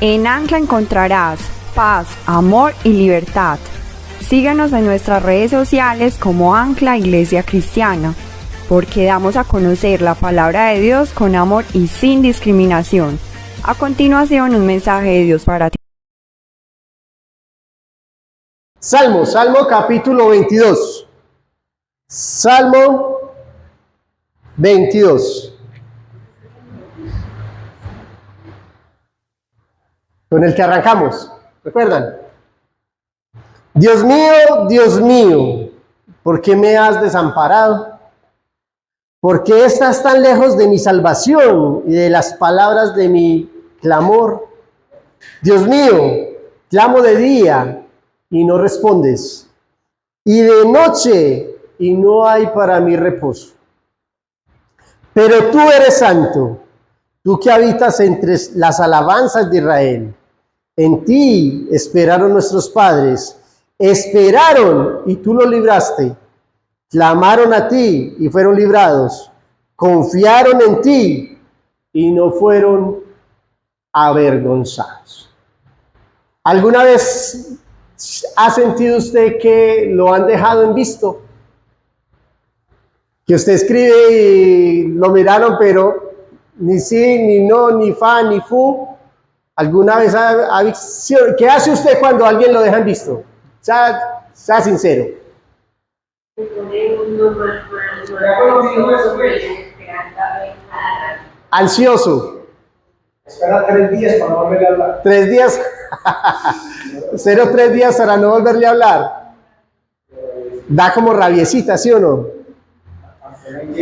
En Ancla encontrarás paz, amor y libertad. Síguenos en nuestras redes sociales como Ancla Iglesia Cristiana, porque damos a conocer la palabra de Dios con amor y sin discriminación. A continuación, un mensaje de Dios para ti. Salmo capítulo 22. Salmo 22. Con el que arrancamos, ¿recuerdan? Dios mío, ¿por qué me has desamparado? ¿Por qué estás tan lejos de mi salvación y de las palabras de mi clamor? Dios mío, clamo de día y no respondes, y de noche y no hay para mí reposo. Pero tú eres santo, tú que habitas entre las alabanzas de Israel. En ti esperaron nuestros padres, esperaron y tú los libraste. Clamaron a ti y fueron librados. Confiaron en ti y no fueron avergonzados. ¿Alguna vez ha sentido usted que lo han dejado en visto? Que usted escribe y lo miraron, pero ni sí, ni no, ni fa, ni fu. ¿Alguna vez qué hace usted cuando alguien lo deja en visto? Sea sincero. Ansioso. Espera 3 días para no volverle a hablar. 3 días. 3 días para no volverle a hablar. Da como rabiecita, ¿sí o no?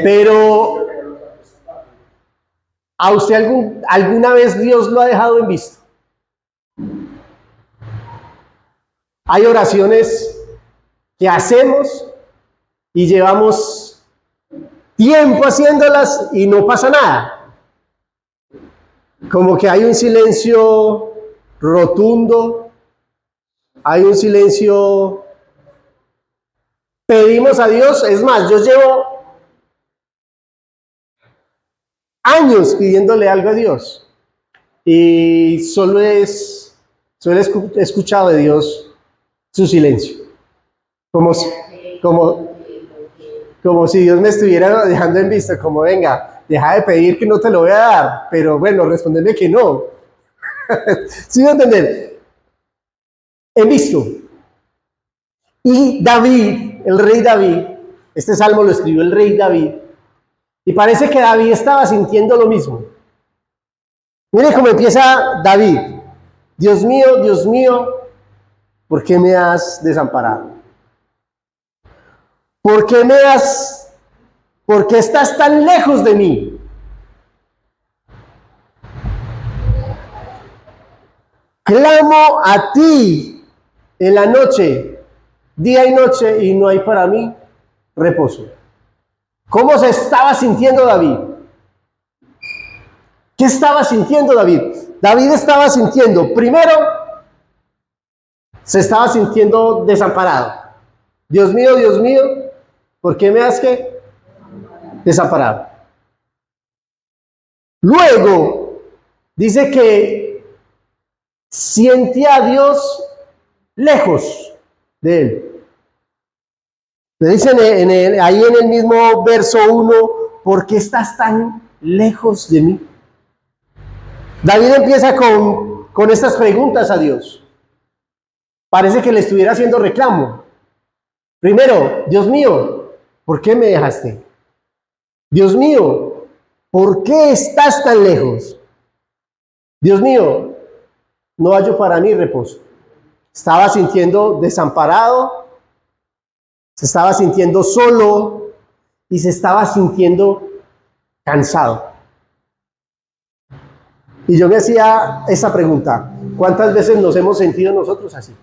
Pero ¿a usted alguna vez Dios lo ha dejado en visto? Hay oraciones que hacemos y llevamos tiempo haciéndolas y no pasa nada. Como que hay un silencio rotundo, hay un silencio. Pedimos a Dios, es más, yo llevo años pidiéndole algo a Dios y solo he escuchado de Dios su silencio, como si Dios me estuviera dejando en vista, como venga, deja de pedir que no te lo voy a dar, pero bueno, respóndeme que no. ¿Sí me entienden? He visto. Y David, el rey David, este salmo lo escribió el rey David, y parece que David estaba sintiendo lo mismo. Miren cómo empieza David. Dios mío, ¿por qué me has desamparado? ¿Por qué estás tan lejos de mí? Clamo a ti en la noche, día y noche, y no hay para mí reposo. ¿Cómo se estaba sintiendo David? ¿Qué estaba sintiendo David? David estaba sintiendo, primero, se estaba sintiendo desamparado. Dios mío, ¿por qué me has desamparado? Luego, dice que siente a Dios lejos de él. Le dicen ahí en el mismo verso 1, ¿por qué estás tan lejos de mí? David empieza con estas preguntas a Dios. Parece que le estuviera haciendo reclamo. Primero, Dios mío, ¿por qué me dejaste? Dios mío, ¿por qué estás tan lejos? Dios mío, no hallo para mí reposo. Estaba sintiendo desamparado, se estaba sintiendo solo y se estaba sintiendo cansado. Y yo me hacía esa pregunta: ¿cuántas veces nos hemos sentido nosotros así?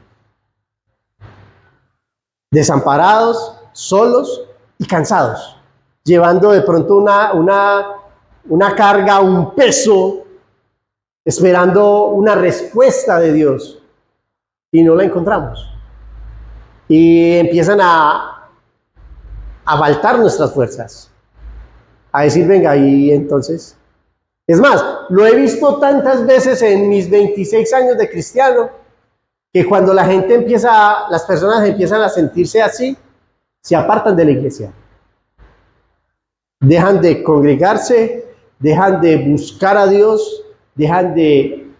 Desamparados, solos y cansados, llevando de pronto una carga, un peso, esperando una respuesta de Dios y no la encontramos. Y empiezan a faltar nuestras fuerzas, a decir, venga, y entonces, Es más, lo he visto tantas veces en mis 26 años de cristiano, que cuando las personas empiezan a sentirse así, se apartan de la iglesia. Dejan de congregarse, dejan de buscar a Dios, dejan de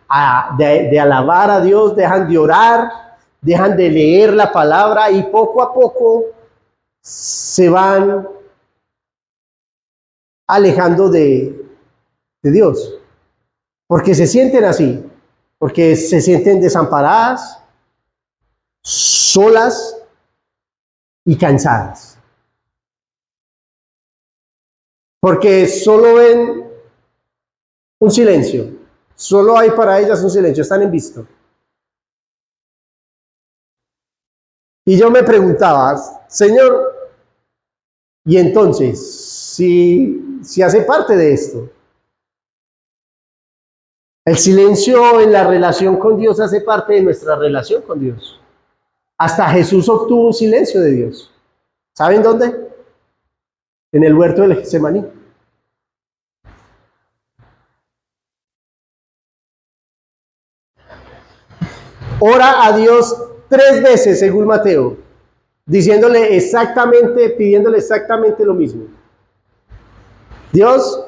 alabar a Dios, dejan de orar, dejan de leer la palabra y poco a poco se van alejando de Dios, porque se sienten así, porque se sienten desamparadas, solas y cansadas, porque solo ven un silencio, solo hay para ellas un silencio, están en visto. Y yo me preguntaba, Señor, y entonces, si hace parte de esto, el silencio en la relación con Dios hace parte de nuestra relación con Dios. Hasta Jesús obtuvo un silencio de Dios. ¿Saben dónde? En el huerto del Getsemaní. Ora a Dios 3 veces, según Mateo, pidiéndole exactamente lo mismo. Dios,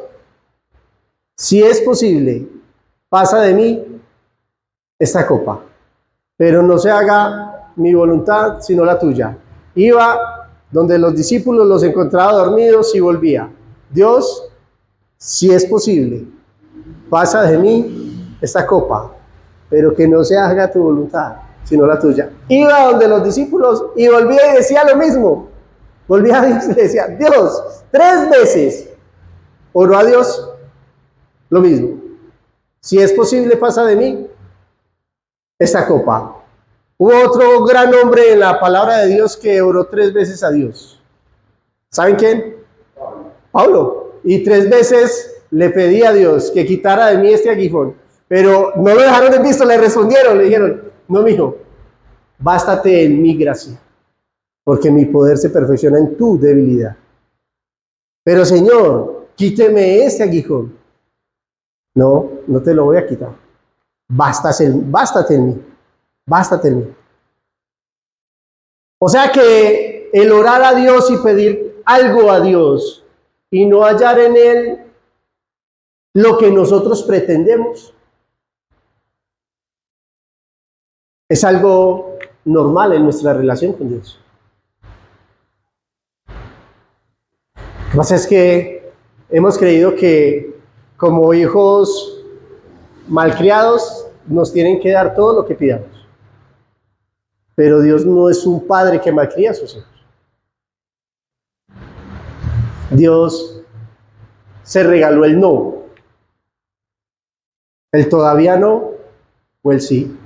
si es posible, pasa de mí esta copa, pero no se haga mi voluntad, sino la tuya. Iba donde los discípulos los encontraba dormidos y volvía. Dios, si es posible, pasa de mí esta copa, pero que no se haga tu voluntad, sino la tuya. Iba donde los discípulos y volvía y decía lo mismo. Volvía a Dios y le decía, Dios, 3 veces oró a Dios lo mismo. Si es posible, pasa de mí esta copa. Hubo otro gran hombre en la palabra de Dios que oró 3 veces a Dios. ¿Saben quién? Pablo. Y 3 veces le pedí a Dios que quitara de mí este aguijón. Pero no lo dejaron en visto, le respondieron, le dijeron, no, mijo, bástate en mi gracia, porque mi poder se perfecciona en tu debilidad. Pero Señor, quíteme este aguijón. No, no te lo voy a quitar. Bástate en mí. Bástate en mí. O sea que el orar a Dios y pedir algo a Dios y no hallar en Él lo que nosotros pretendemos es algo normal en nuestra relación con Dios. Lo que pasa es que hemos creído que como hijos malcriados nos tienen que dar todo lo que pidamos. Pero Dios no es un padre que malcría a sus hijos. Dios se regaló el no, el todavía no o el sí,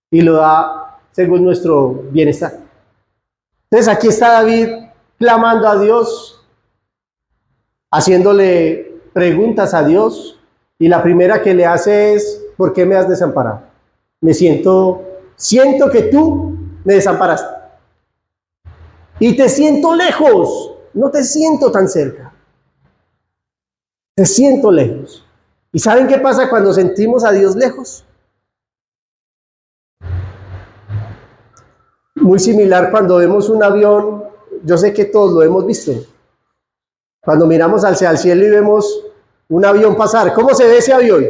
y lo da según nuestro bienestar. Entonces aquí está David clamando a Dios, haciéndole preguntas a Dios, y la primera que le hace es, ¿por qué me has desamparado? Siento que tú me desamparaste. Y te siento lejos, no te siento tan cerca. Te siento lejos. ¿Y saben qué pasa cuando sentimos a Dios lejos? Muy similar cuando vemos un avión, yo sé que todos lo hemos visto. Cuando miramos hacia el cielo y vemos un avión pasar, ¿cómo se ve ese avión?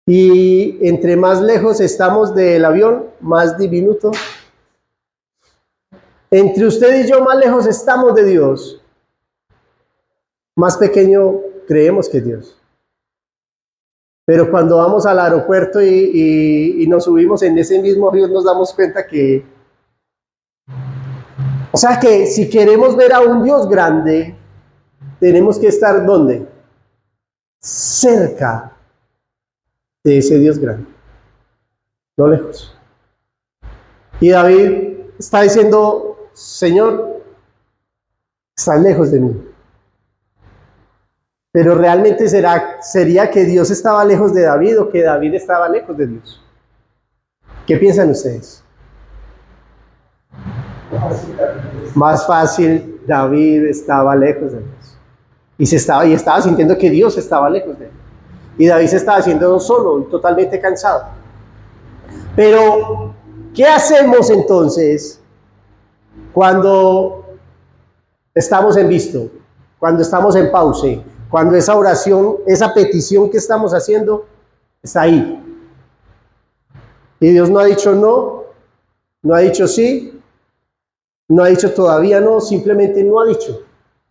Y entre más lejos estamos del avión, más diminuto. Entre usted y yo, más lejos estamos de Dios, más pequeño creemos que es Dios. Pero cuando vamos al aeropuerto y nos subimos en ese mismo avión, nos damos cuenta que, o sea que si queremos ver a un Dios grande, tenemos que estar ¿dónde? Cerca de ese Dios grande, no lejos. Y David está diciendo, Señor, estás lejos de mí. Pero realmente sería que Dios estaba lejos de David o que David estaba lejos de Dios. ¿Qué piensan ustedes? Más fácil David estaba lejos de Dios. Y estaba sintiendo que Dios estaba lejos de él. Y David se estaba haciendo solo, totalmente cansado. Pero, ¿qué hacemos entonces cuando estamos en visto? Cuando estamos en pausa, cuando esa oración, esa petición que estamos haciendo está ahí. Y Dios no ha dicho no, no ha dicho sí, no ha dicho todavía no, simplemente no ha dicho.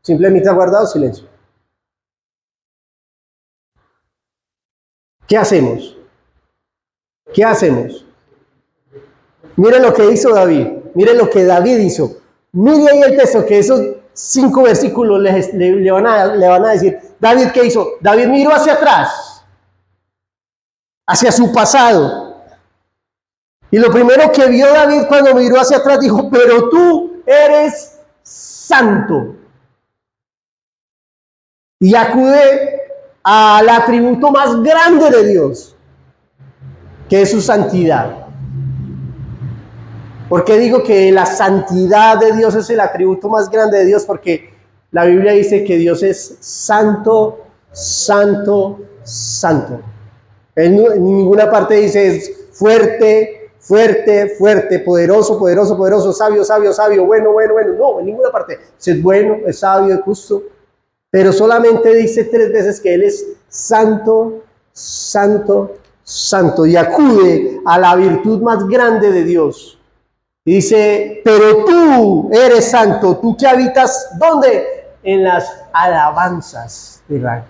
Simplemente ha guardado silencio. ¿Qué hacemos? ¿Qué hacemos? Miren lo que hizo David. Miren lo que David hizo. Miren ahí el texto, que esos 5 versículos le van a decir. David, ¿qué hizo? David miró hacia atrás, hacia su pasado. Y lo primero que vio David cuando miró hacia atrás dijo, pero tú eres santo. Y acude al atributo más grande de Dios, que es su santidad. ¿Por qué digo que la santidad de Dios es el atributo más grande de Dios? Porque la Biblia dice que Dios es santo, santo, santo. En ninguna parte dice es fuerte, fuerte, fuerte, poderoso, poderoso, poderoso, sabio, sabio, sabio, bueno, bueno, bueno. No, en ninguna parte. Es bueno, es sabio, es justo. Pero solamente dice 3 veces que Él es santo, santo, santo. Y acude a la virtud más grande de Dios. Y dice, pero tú eres santo, tú que habitas, ¿dónde? En las alabanzas de Israel.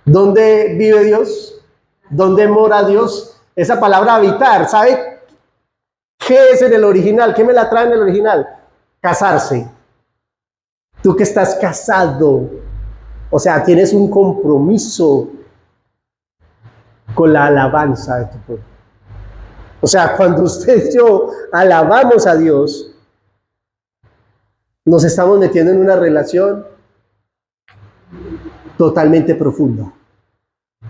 ¿Dónde vive Dios? ¿Dónde mora Dios? Esa palabra habitar, ¿sabe qué es en el original? ¿Qué me la trae en el original? Casarse. Tú que estás casado, o sea, tienes un compromiso con la alabanza de tu pueblo. O sea, cuando usted y yo alabamos a Dios, nos estamos metiendo en una relación totalmente profunda.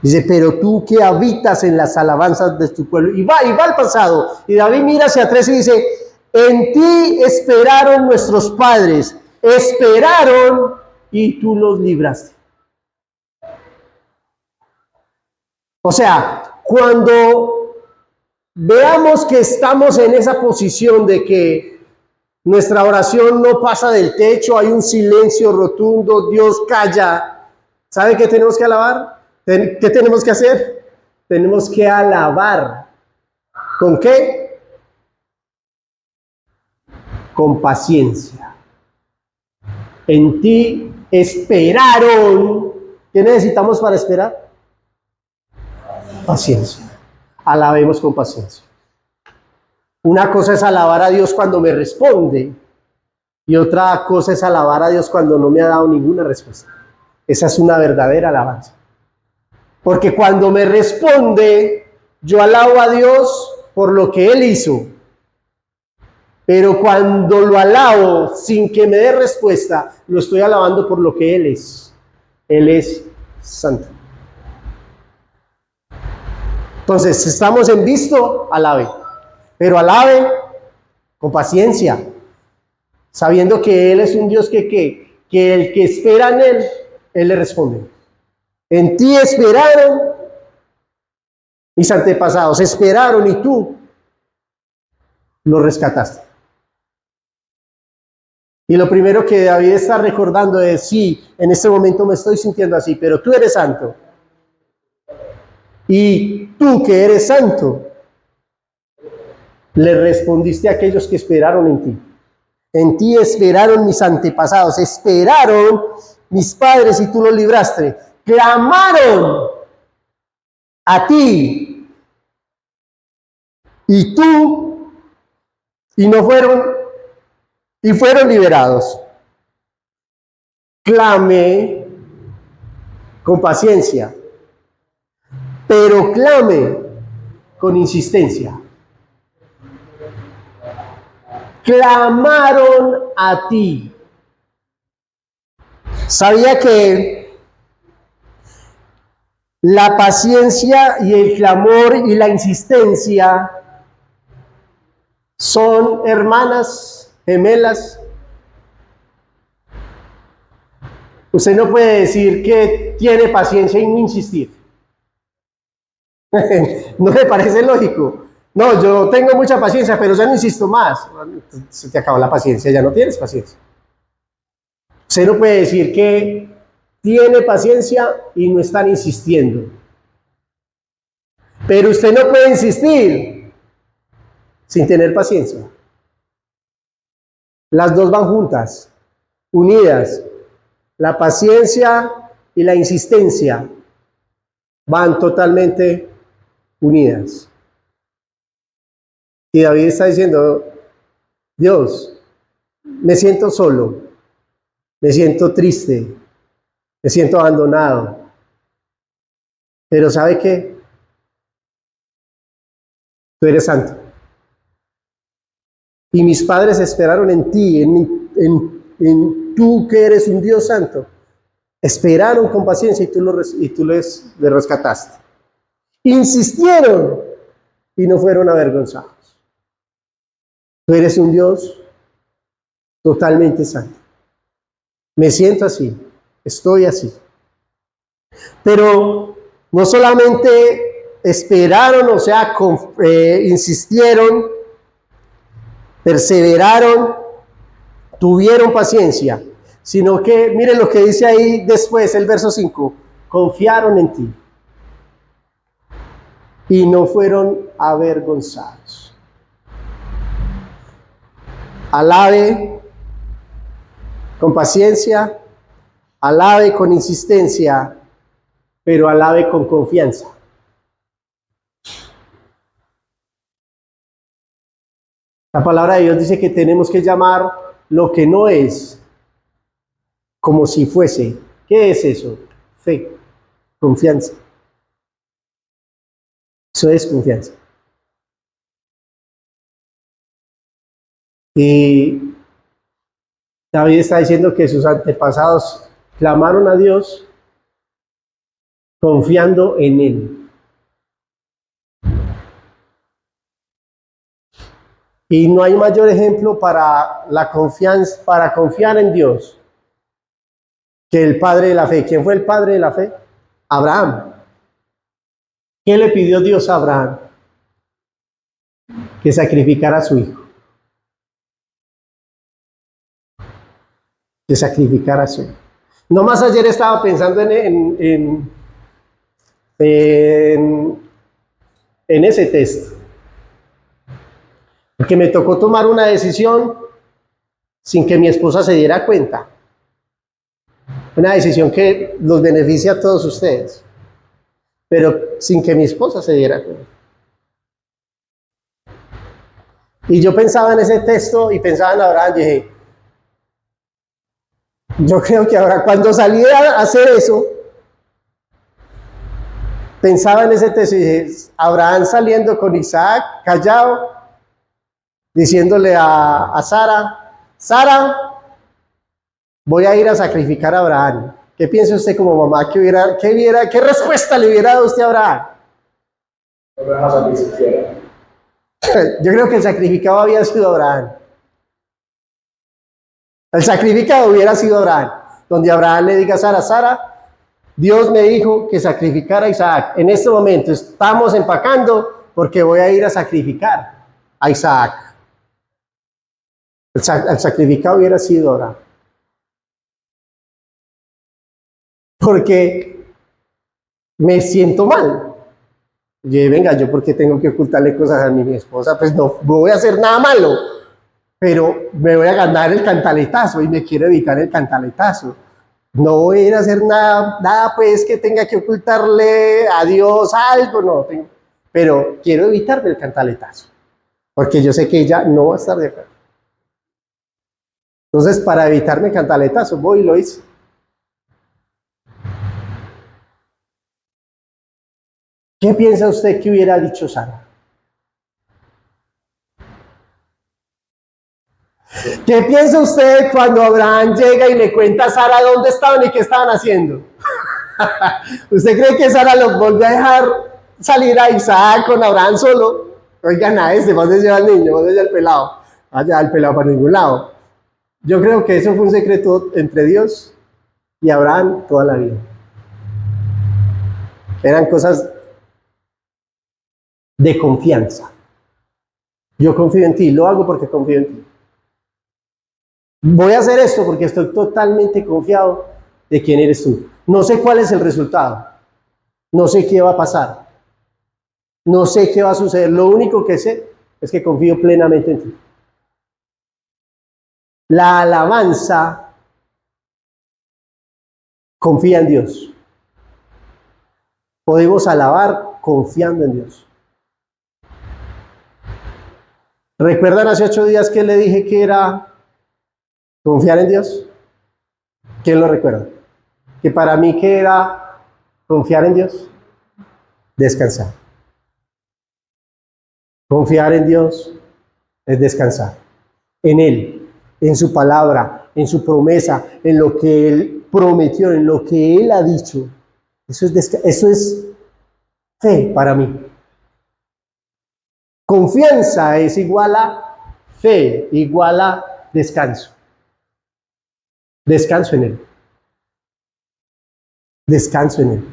Dice, pero tú que habitas en las alabanzas de tu pueblo. Y va al pasado. Y David mira hacia atrás y dice, en ti esperaron nuestros padres. Esperaron y tú los libraste. O sea, cuando veamos que estamos en esa posición de que nuestra oración no pasa del techo, hay un silencio rotundo, Dios calla. ¿Sabe qué tenemos que alabar? ¿Qué tenemos que hacer? Tenemos que alabar. ¿Con qué? Con paciencia. En ti esperaron. ¿Qué necesitamos para esperar? Paciencia. Alabemos con paciencia. Una cosa es alabar a Dios cuando me responde y otra cosa es alabar a Dios cuando no me ha dado ninguna respuesta. Esa es una verdadera alabanza. Porque cuando me responde, yo alabo a Dios por lo que Él hizo. Pero cuando lo alabo sin que me dé respuesta, lo estoy alabando por lo que Él es. Él es santo. Entonces, si estamos en visto, alabe. Pero alabe con paciencia, sabiendo que Él es un Dios que el que espera en Él le responde. En ti esperaron mis antepasados, esperaron y tú los rescataste. Y lo primero que David está recordando es, sí, en este momento me estoy sintiendo así, pero tú eres santo. Y tú que eres santo, le respondiste a aquellos que esperaron en ti. En ti esperaron mis antepasados, esperaron mis padres y tú los libraste. Clamaron a ti y tú y no fueron y fueron liberados. Clame con paciencia, pero clame con insistencia. Clamaron a ti. Sabía que la paciencia y el clamor y la insistencia son hermanas gemelas. Usted no puede decir que tiene paciencia y no insistir. ¿No le parece lógico? No, yo tengo mucha paciencia, pero ya no insisto más. Se te acabó la paciencia, ya no tienes paciencia. Usted no puede decir que tiene paciencia y no están insistiendo. Pero usted no puede insistir sin tener paciencia. Las dos van juntas, unidas. La paciencia y la insistencia van totalmente unidas. Y David está diciendo, Dios, me siento solo, me siento triste, me siento abandonado. Pero ¿sabe qué? Tú eres santo. Y mis padres esperaron en ti, en tú que eres un Dios santo. Esperaron con paciencia y tú les rescataste. Insistieron y no fueron avergonzados. Tú eres un Dios totalmente santo. Me siento así, estoy así. Pero no solamente esperaron, o sea, insistieron, perseveraron, tuvieron paciencia, sino que, miren lo que dice ahí después, el verso 5, confiaron en ti y no fueron avergonzados. Alabe con paciencia, alabe con insistencia, pero alabe con confianza. La palabra de Dios dice que tenemos que llamar lo que no es como si fuese. ¿Qué es eso? Fe, confianza. Eso es confianza. Y David está diciendo que sus antepasados clamaron a Dios confiando en Él. Y no hay mayor ejemplo para la confianza, para confiar en Dios, que el padre de la fe. ¿Quién fue el padre de la fe? Abraham. ¿Qué le pidió Dios a Abraham? Que sacrificara a su hijo. Que sacrificara a su hijo. No más ayer estaba pensando en ese texto. Porque me tocó tomar una decisión sin que mi esposa se diera cuenta. Una decisión que los beneficia a todos ustedes, pero sin que mi esposa se diera cuenta. Y yo pensaba en ese texto y pensaba en Abraham, dije, yo creo que ahora cuando salí a hacer eso, pensaba en ese texto y dije, Abraham saliendo con Isaac, callado, diciéndole a Sara, voy a ir a sacrificar a Abraham. ¿Qué piensa usted como mamá? ¿Qué respuesta le hubiera dado usted a Abraham? Yo creo que el sacrificado había sido Abraham. El sacrificado hubiera sido Abraham, donde Abraham le diga a Sara, Dios me dijo que sacrificara a Isaac. En este momento estamos empacando porque voy a ir a sacrificar a Isaac. El sacrificado hubiera sido Abraham. Porque me siento mal. Y venga, yo porque tengo que ocultarle cosas a mi esposa, pues no voy a hacer nada malo, pero me voy a ganar el cantaletazo y me quiero evitar el cantaletazo. No voy a ir a hacer nada pues que tenga que ocultarle a Dios algo, no, pero quiero evitarme el cantaletazo, porque yo sé que ella no va a estar de acuerdo. Entonces, para evitarme cantaletazo, voy y lo hice. ¿Qué piensa usted que hubiera dicho Sara? ¿Qué piensa usted cuando Abraham llega y le cuenta a Sara dónde estaban y qué estaban haciendo? ¿Usted cree que Sara los volvió a dejar salir a Isaac con Abraham solo? Oigan a ¿dónde lleva el niño? ¿Dónde lleva el pelado? Allá el pelado para ningún lado. Yo creo que eso fue un secreto entre Dios y Abraham toda la vida. Eran cosas de confianza. Yo confío en ti, lo hago porque confío en ti. Voy a hacer esto porque estoy totalmente confiado de quién eres tú. No sé cuál es el resultado, no sé qué va a pasar, no sé qué va a suceder. Lo único que sé es que confío plenamente en ti. La alabanza confía en Dios. Podemos alabar confiando en Dios. ¿Recuerdan hace 8 días que le dije que era confiar en Dios? ¿Quién lo recuerda? Que para mí, ¿qué era confiar en Dios? Descansar. Confiar en Dios es descansar. En Él, en su palabra, en su promesa, en lo que Él prometió, en lo que Él ha dicho. Eso es fe para mí. Confianza es igual a fe, igual a descanso. Descanso en Él. Descanso en Él.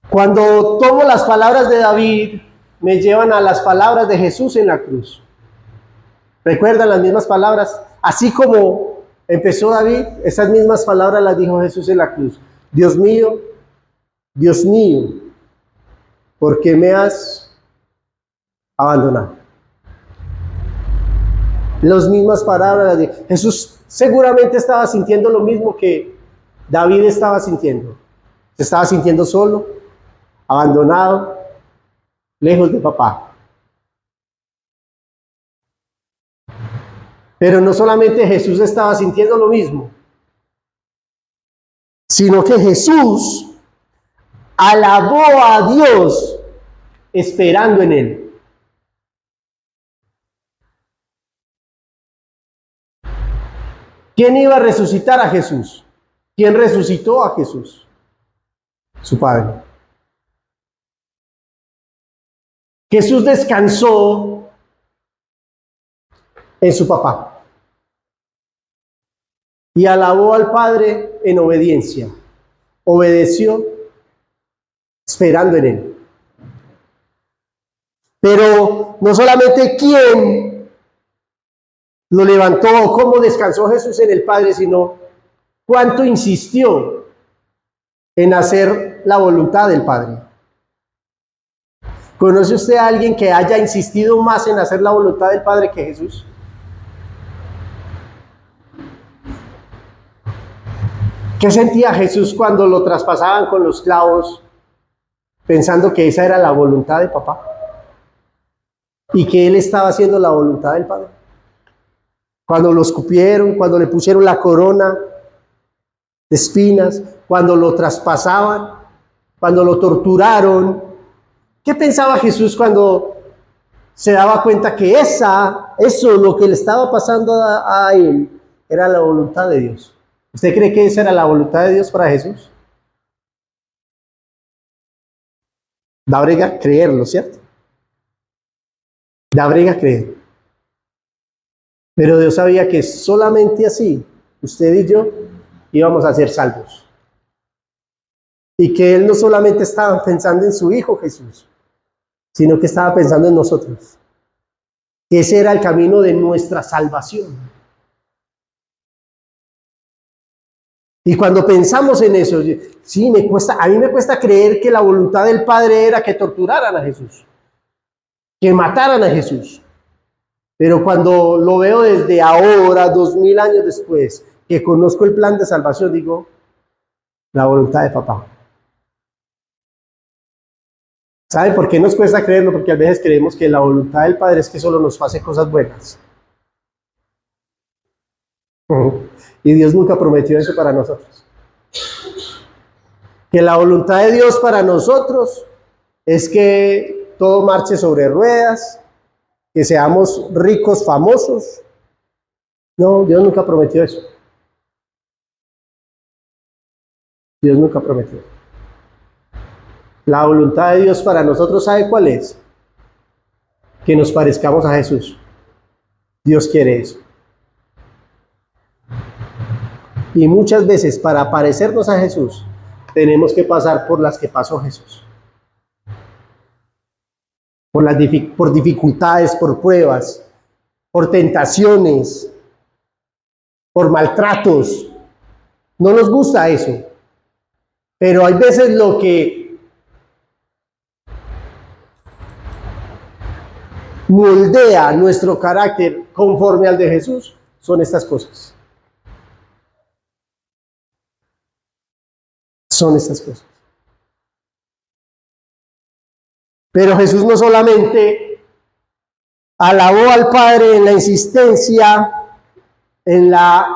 Cuando tomo las palabras de David, me llevan a las palabras de Jesús en la cruz. ¿Recuerdan las mismas palabras? Así como empezó David, esas mismas palabras las dijo Jesús en la cruz. Dios mío, ¿por qué me has abandonado? Las mismas palabras las dijo. Jesús seguramente estaba sintiendo lo mismo que David estaba sintiendo. Se estaba sintiendo solo, abandonado, lejos de papá. Pero no solamente Jesús estaba sintiendo lo mismo, sino que Jesús alabó a Dios esperando en Él. ¿Quién iba a resucitar a Jesús? ¿Quién resucitó a Jesús? Su Padre. Jesús descansó en su papá y alabó al Padre en obediencia. Obedeció esperando en Él. Pero no solamente quién lo levantó o cómo descansó Jesús en el Padre, sino cuánto insistió en hacer la voluntad del Padre. ¿Conoce usted a alguien que haya insistido más en hacer la voluntad del Padre que Jesús? ¿Qué sentía Jesús cuando lo traspasaban con los clavos, pensando que esa era la voluntad de papá? Y que él estaba haciendo la voluntad del Padre. Cuando lo escupieron, cuando le pusieron la corona de espinas, cuando lo traspasaban, cuando lo torturaron, ¿qué pensaba Jesús cuando se daba cuenta que eso, lo que le estaba pasando a él, era la voluntad de Dios? ¿Usted cree que esa era la voluntad de Dios para Jesús? Da brega creerlo, ¿cierto? Da brega creer. Pero Dios sabía que solamente así, usted y yo, íbamos a ser salvos. Y que Él no solamente estaba pensando en su Hijo Jesús, sino que estaba pensando en nosotros. Que ese era el camino de nuestra salvación. Y cuando pensamos en eso, sí, a mí me cuesta creer que la voluntad del Padre era que torturaran a Jesús, que mataran a Jesús. Pero cuando lo veo desde ahora, 2000 años después, que conozco el plan de salvación, digo, la voluntad de papá. ¿Saben por qué nos cuesta creerlo? Porque a veces creemos que la voluntad del Padre es que solo nos pase cosas buenas. Y Dios nunca prometió eso para nosotros. Que la voluntad de Dios para nosotros es que todo marche sobre ruedas, que seamos ricos, famosos. No, Dios nunca prometió eso. Dios nunca prometió. La voluntad de Dios para nosotros, ¿sabe cuál es? Que nos parezcamos a Jesús. Dios quiere eso. Y muchas veces para parecernos a Jesús, tenemos que pasar por las que pasó Jesús. Por dificultades, por pruebas, por tentaciones, por maltratos. No nos gusta eso. Pero hay veces lo que moldea nuestro carácter conforme al de Jesús son estas cosas. Son estas cosas. Pero Jesús no solamente alabó al Padre en la insistencia, en la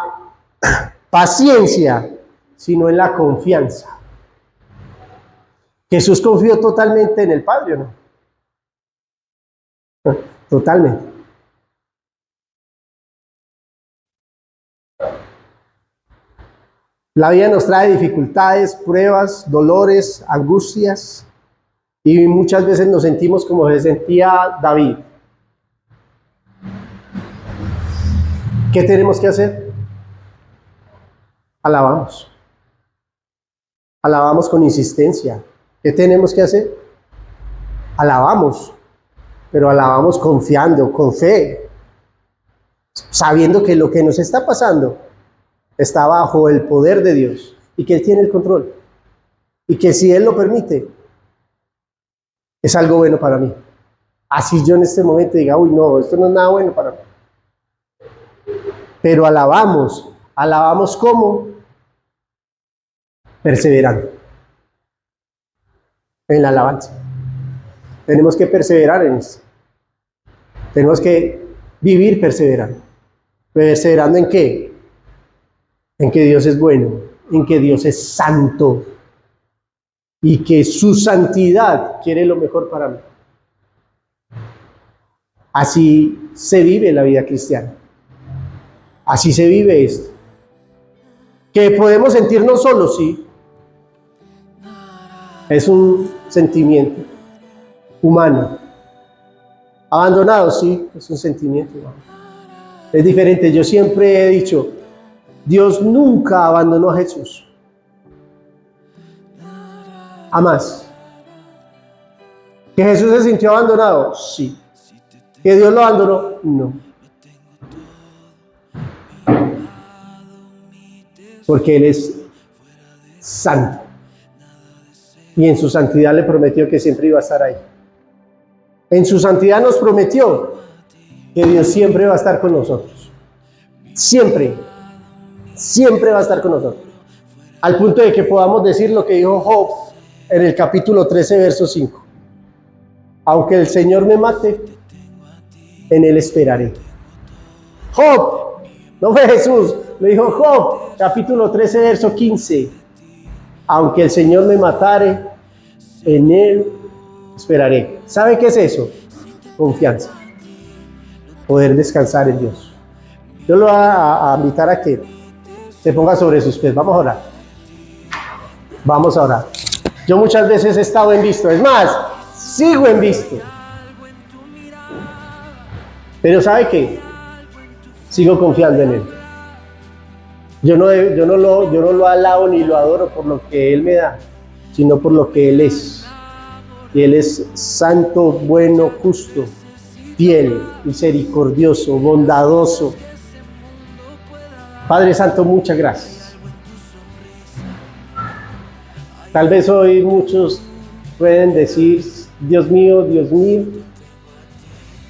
paciencia, sino en la confianza. Jesús confió totalmente en el Padre, ¿o no? Totalmente. La vida nos trae dificultades, pruebas, dolores, angustias, y muchas veces nos sentimos como se sentía David. ¿Qué tenemos que hacer? Alabamos. Alabamos con insistencia. ¿Qué tenemos que hacer? Alabamos, pero alabamos confiando, con fe, sabiendo que lo que nos está pasando está bajo el poder de Dios y que Él tiene el control y que si Él lo permite, es algo bueno para mí. Así yo en este momento diga, uy, no, esto no es nada bueno para mí. Pero alabamos ¿cómo? Perseverando en la alabanza. Tenemos que perseverar en esto. Tenemos que vivir perseverando. ¿Perseverando en qué? En que Dios es bueno, en que Dios es santo y que su santidad quiere lo mejor para mí. Así se vive la vida cristiana. Así se vive esto. Que podemos sentirnos solos, sí. Es un sentimiento humano. Abandonado, sí, es un sentimiento humano. Es diferente. Yo siempre he dicho, Dios nunca abandonó a Jesús. Jamás. ¿Que Jesús se sintió abandonado? Sí. ¿Que Dios lo abandonó? No. Porque Él es santo. Y en su santidad le prometió que siempre iba a estar ahí. En su santidad nos prometió que Dios siempre va a estar con nosotros. Siempre. Siempre va a estar con nosotros. Al punto de que podamos decir lo que dijo Job en el capítulo 13, verso 5. Aunque el Señor me mate, en Él esperaré. Job, no fue Jesús, lo dijo Job, capítulo 13, verso 15. Aunque el Señor me matare, en Él esperaré. ¿Sabe qué es eso? Confianza. Poder descansar en Dios. Yo lo voy a invitar a que se ponga sobre sus pies. Vamos a orar. Vamos a orar. Yo muchas veces he estado en visto. Es más, sigo en visto. Pero ¿sabe qué? Sigo confiando en Él. Yo no lo alabo ni lo adoro por lo que Él me da, sino por lo que Él es. Y Él es santo, bueno, justo, fiel, misericordioso, bondadoso. Padre Santo, muchas gracias. Tal vez hoy muchos pueden decir, Dios mío,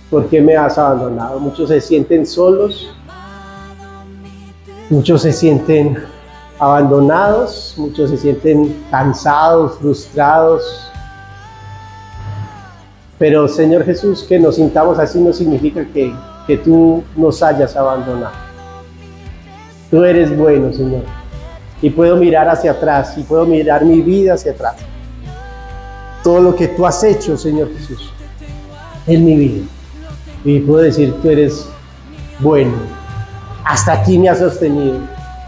¿por qué me has abandonado? Muchos se sienten solos, muchos se sienten abandonados, muchos se sienten cansados, frustrados. Pero Señor Jesús, que nos sintamos así no significa que tú nos hayas abandonado. Tú eres bueno, Señor. Y puedo mirar hacia atrás, y puedo mirar mi vida hacia atrás. Todo lo que tú has hecho, Señor Jesús, en mi vida. Y puedo decir, tú eres bueno. Hasta aquí me has sostenido.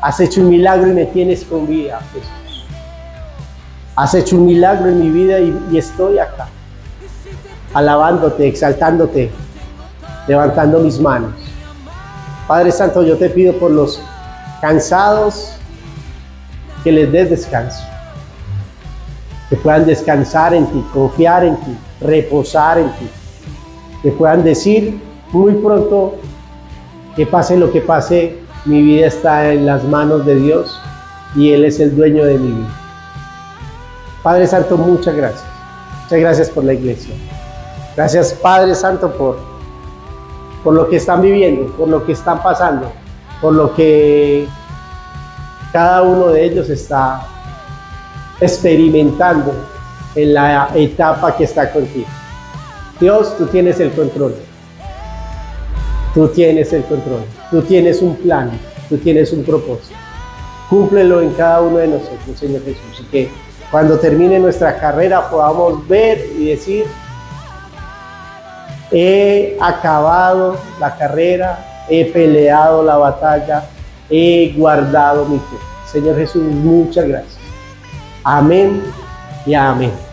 Has hecho un milagro y me tienes con vida, Jesús. Has hecho un milagro en mi vida y estoy acá. Alabándote, exaltándote, levantando mis manos. Padre Santo, yo te pido por los cansados, que les des descanso, que puedan descansar en ti, confiar en ti, reposar en ti, que puedan decir muy pronto que pase lo que pase, mi vida está en las manos de Dios y Él es el dueño de mi vida. Padre Santo, muchas gracias. Muchas gracias por la iglesia. Gracias, Padre Santo, por lo que están viviendo, por lo que están pasando, por lo que cada uno de ellos está experimentando en la etapa que está contigo. Dios, tú tienes el control. Tú tienes el control. Tú tienes un plan. Tú tienes un propósito. Cúmplelo en cada uno de nosotros, Señor Jesús. Y que cuando termine nuestra carrera podamos ver y decir: he acabado la carrera, he peleado la batalla, he guardado mi fe. Señor Jesús, muchas gracias. Amén y amén.